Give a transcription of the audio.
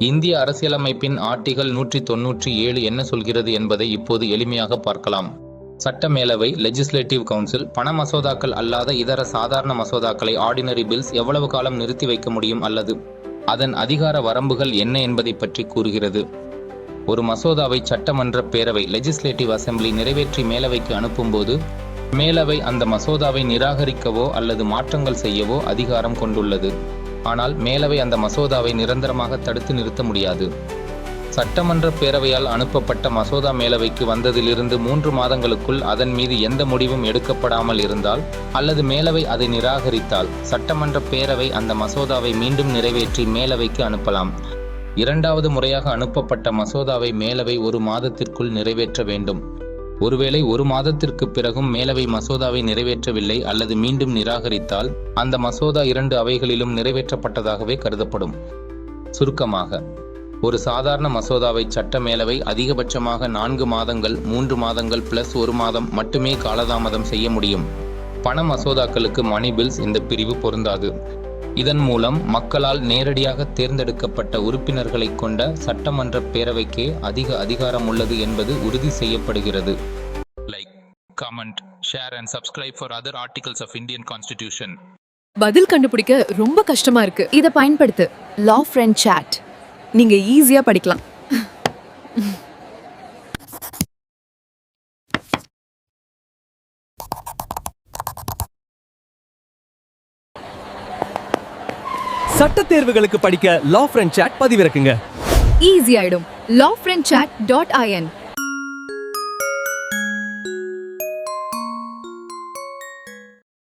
இந்திய அரசியலமைப்பின் ஆர்டிகல் 197 என்ன சொல்கிறது என்பதை இப்போது எளிமையாக பார்க்கலாம். சட்ட மேலவை லெஜிஸ்லேட்டிவ் கவுன்சில் பண மசோதாக்கள் அல்லாத இதர சாதாரண மசோதாக்களை ஆர்டினரி பில்ஸ் எவ்வளவு காலம் நிறுத்தி வைக்க முடியும் அல்லது அதன் அதிகார வரம்புகள் என்ன என்பதை பற்றி கூறுகிறது. ஒரு மசோதாவை சட்டமன்ற பேரவை லெஜிஸ்லேட்டிவ் அசெம்பிளி நிறைவேற்றி மேலவைக்கு அனுப்பும்போது மேலவை அந்த மசோதாவை நிராகரிக்கவோ அல்லது மாற்றங்கள் செய்யவோ அதிகாரம் கொண்டுள்ளது. ஆனால் மேலவை அந்த மசோதாவை நிரந்தரமாக தடுத்து நிறுத்த முடியாது. சட்டமன்ற பேரவையால் அனுப்பப்பட்ட மசோதா மேலவைக்கு வந்ததிலிருந்து 3 மாதங்களுக்குள் அதன் மீது எந்த முடிவும் எடுக்கப்படாமல் இருந்தால் அல்லது மேலவை அதை நிராகரித்தால் சட்டமன்ற பேரவை அந்த மசோதாவை மீண்டும் நிறைவேற்றி மேலவைக்கு அனுப்பலாம். இரண்டாவது முறையாக அனுப்பப்பட்ட மசோதாவை மேலவை 1 மாதத்திற்குள் நிறைவேற்ற வேண்டும். ஒருவேளை 1 மாதத்திற்கு பிறகும் மேலவை மசோதாவை நிறைவேற்றவில்லை அல்லது மீண்டும் நிராகரித்தால் அந்த மசோதா 2 அவைகளிலும் நிறைவேற்றப்பட்டதாகவே கருதப்படும். சுருக்கமாக, ஒரு சாதாரண மசோதாவை சட்ட மேலவை அதிகபட்சமாக 4 மாதங்கள் 3 மாதங்கள் + 1 மாதம் மட்டுமே காலதாமதம் செய்ய முடியும். பண மசோதாக்களுக்கு மணி பில்ஸ் இந்த பிரிவு பொருந்தாது. இதன் மூலம் மக்களால் நேரடியாக தேர்ந்தெடுக்கப்பட்ட உறுப்பினர்களை கொண்ட சட்டமன்ற பேரவைக்கே அதிக அதிகாரம் உள்ளது என்பது உறுதி செய்யப்படுகிறது. Like, comment, share and subscribe for other articles of Indian constitution. பதில் கண்டுபிடிக்க ரொம்ப கஷ்டமா இருக்கு. இதை பயன்படுத்து. Law friend chat. நீங்க ஈஸியா படிக்கலாம். சட்ட தேர்வுகளுக்கு படிக்க லா ஃப்ரெண்ட் சாட் பதிவிறக்குங்க. ஈஸி ஆயிடும். lawfriendchat.in